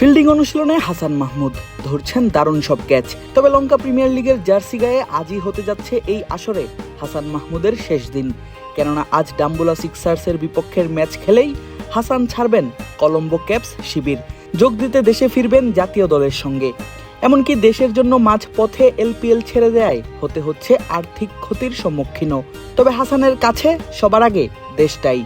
Fielding অনুশীলনে হাসান মাহমুদ ধরছেন দারুণ সব ক্যাচ। তবে লঙ্কা প্রিমিয়ার লিগের জার্সি গায়ে আজই হতে যাচ্ছে এই আসরে হাসান মাহমুদের শেষ দিন। কেননা আজ ডাম্বুলা সিক্সার্সের বিপক্ষের ম্যাচ খেলেই হাসান ছাড়বেন কলম্বো ক্যাপস শিবির, যোগ দিতে দেশে ফিরবেন জাতীয় দলের সঙ্গে। এমনকি দেশের জন্য মাঝপথে এলপিএল ছেড়ে দেয় হতে হচ্ছে আর্থিক ক্ষতির সম্মুখীনও। তবে হাসানের কাছে সবার আগে দেশটাই।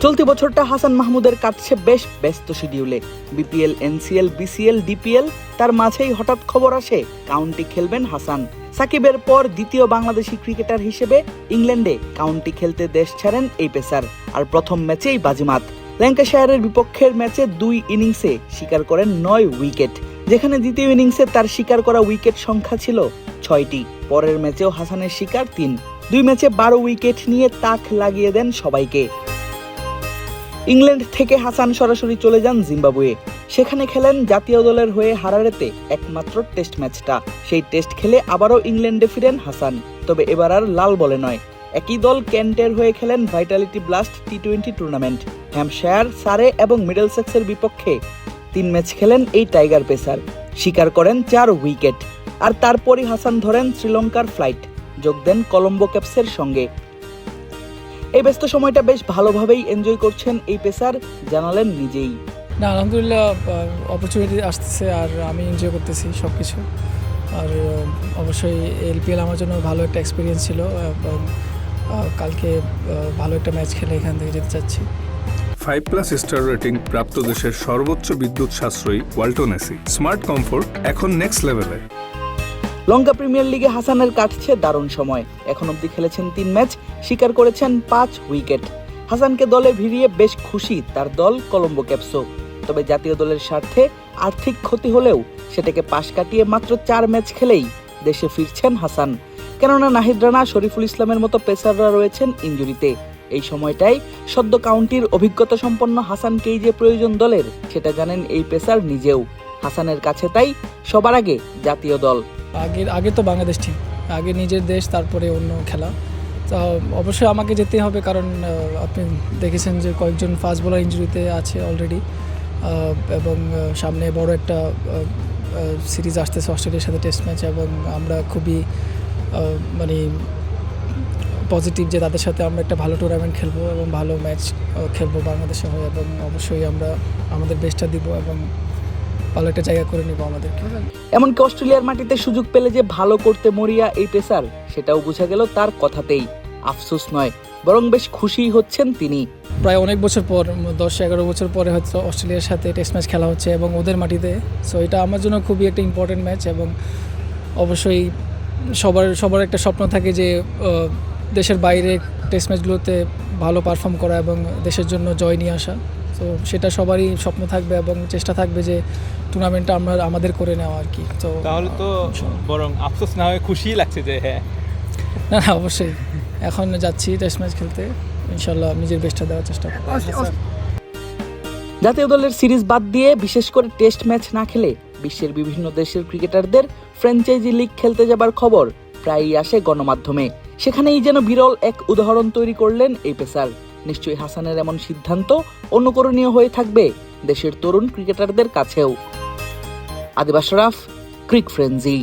চলতি বছরটা হাসান মাহমুদের কাটছে বেশ ব্যস্ত শিডিউলে। বিপিএল, এনসিএল, বিসিএল, ডিপিএল, তার মাঝেই হঠাৎ খবর আসে কাউন্টি খেলবেন হাসান। সাকিবের পর দ্বিতীয় বাংলাদেশি ক্রিকেটার হিসেবে ইংল্যান্ডে কাউন্টি খেলতে দেশ ছাড়েন এই পেসার। আর প্রথম ম্যাচেই বাজিমাত। ল্যাঙ্কাশায়ারের বিপক্ষের ম্যাচে 2 ইনিংসে শিকার করেন 9 উইকেট, যেখানে দ্বিতীয় ইনিংসে তার শিকার করা উইকেট সংখ্যা ছিল 6টি। পরের ম্যাচেও হাসানের শিকার 3। 2 ম্যাচে 12 উইকেট নিয়ে তাক লাগিয়ে দেন সবাইকে। ইংল্যান্ড থেকে হাসান সরাসরি চলে যান জিম্বাবুয়ে। সেখানে খেলেন জাতীয় দলের হয়ে হারারেতে একমাত্র টেস্ট ম্যাচটা। সেই টেস্ট খেলে আবারও ইংল্যান্ডে ফিরেন হাসান, তবে এবার আর লাল বলে নয়। একই দল কেন্টের হয়ে খেলেন Vitality blast T20 tournament. Hampshire, সারে এবং মিডলসেক্সের বিপক্ষে 3 ম্যাচ খেলেন এই টাইগার পেসার, শিকার করেন 4 উইকেট। আর তারপরই হাসান ধরেন শ্রীলঙ্কার ফ্লাইট, যোগ দেন কলম্বো ক্যাপসের সঙ্গে। এই ব্যস্ত সময়টা বেশ ভালোভাবেই এনজয় করছেন এই পেসার, জানালেন নিজেই। না, আলহামদুলিল্লাহ অপরচুনিটি আসতেছে আর আমি এনজয় করতেছি সব কিছু। আর অবশ্যই এলপিএল আমার জন্য ভালো একটা এক্সপিরিয়েন্স ছিল এবং কালকে ভালো একটা ম্যাচ খেলে এখান থেকে যেতে চাচ্ছি। 5+ স্টার রেটিং প্রাপ্ত দেশের সর্বোচ্চ বিদ্যুৎ সাশ্রয়ী ওয়ালটন এসি স্মার্ট কমফোর্ট এখন নেক্সট লেভেলে। লঙ্কা প্রিমিয়ার লিগে হাসানের কাটছে দারুণ সময়। এখন অবধি খেলেছেন 3 ম্যাচ, শিকার করেছেন 5 উইকেট। হাসানকে দলে ভিড়িয়ে বেশ খুশি তার দল কলম্বো ক্যাপসও। তবে জাতীয় দলের স্বার্থে আর্থিক ক্ষতি হলেও সেটাকে পাশ কাটিয়ে মাত্র 4 ম্যাচ খেলেই দেশে ফিরছেন হাসান। কেননা নাহিদ রানা, শরীফুল ইসলামের মতো পেসাররা রয়েছেন ইনজুরিতে। এই সময়টাই সদ্য কাউন্টির অভিজ্ঞতা সম্পন্ন হাসানকেই যে প্রয়োজন দলের, সেটা জানেন এই পেসার নিজেও। হাসানের কাছে তাই সবার আগে জাতীয় দল। আগে তো বাংলাদেশ টিম, আগে নিজের দেশ, তারপরে অন্য খেলা। তো অবশ্যই আমাকে যেতে হবে, কারণ আপনি দেখেছেন যে কয়েকজন ফাস্ট বোলার ইনজুরিতে আছে অলরেডি, এবং সামনে বড় একটা সিরিজ আসতেছে অস্ট্রেলিয়ার সাথে টেস্ট ম্যাচ, এবং আমরা খুবই পজিটিভ যে তাদের সাথে আমরা একটা ভালো টুর্নামেন্ট খেলবো এবং ভালো ম্যাচ খেলবো বাংলাদেশে হয়ে, এবং অবশ্যই আমরা আমাদের বেস্টটা দিব এবং ভালো একটা জায়গা করে নিব আমাদেরকে। এমনকি অস্ট্রেলিয়ার মাটিতে সুযোগ পেলে যে ভালো করতে মরিয়া এই পেসার, সেটাও বোঝা গেল তার কথাতেই। আফসোস নয়, বরং বেশ খুশিই হচ্ছেন তিনি। প্রায় অনেক বছর পর, 10-11 বছর পরে হয়তো অস্ট্রেলিয়ার সাথে টেস্ট ম্যাচ খেলা হচ্ছে এবং ওদের মাটিতে। সো এটা আমার জন্য খুবই একটা ইম্পর্টেন্ট ম্যাচ, এবং অবশ্যই সবার একটা স্বপ্ন থাকে যে দেশের বাইরে টেস্ট ম্যাচগুলোতে ভালো পারফর্ম করা এবং দেশের জন্য জয় নিয়ে আসা। তো সেটা সবারই স্বপ্ন থাকবে এবং চেষ্টা থাকবে যে টুর্নামেন্টটা আমরা আমাদের করে নেওয়া আর কি। তো তাহলে তো বরং আফসোস না হয়ে খুশিই লাগছে যে হ্যাঁ। না, অবশ্যই এখন যাচ্ছি টেস্ট ম্যাচ খেলতে, ইনশাল্লাহ নিজের বেস্টটা দেওয়ার চেষ্টা করব। জাতীয় দলের সিরিজ বাদ দিয়ে বিশেষ করে টেস্ট ম্যাচ না খেলে বিশ্বের বিভিন্ন দেশের ক্রিকেটারদের ফ্র্যাঞ্চাইজি লিগ খেলতে যাবার খবর প্রায়ই আসে গণমাধ্যমে। সেখানেই যেন বিরল এক উদাহরণ তৈরি করলেন এই পেসার। নিশ্চয়ই হাসানের এমন সিদ্ধান্ত অনুকরণীয় হয়ে থাকবে দেশের তরুণ ক্রিকেটারদের কাছেও। আদিব আশরাফ, ক্রিক ফ্রেঞ্জি।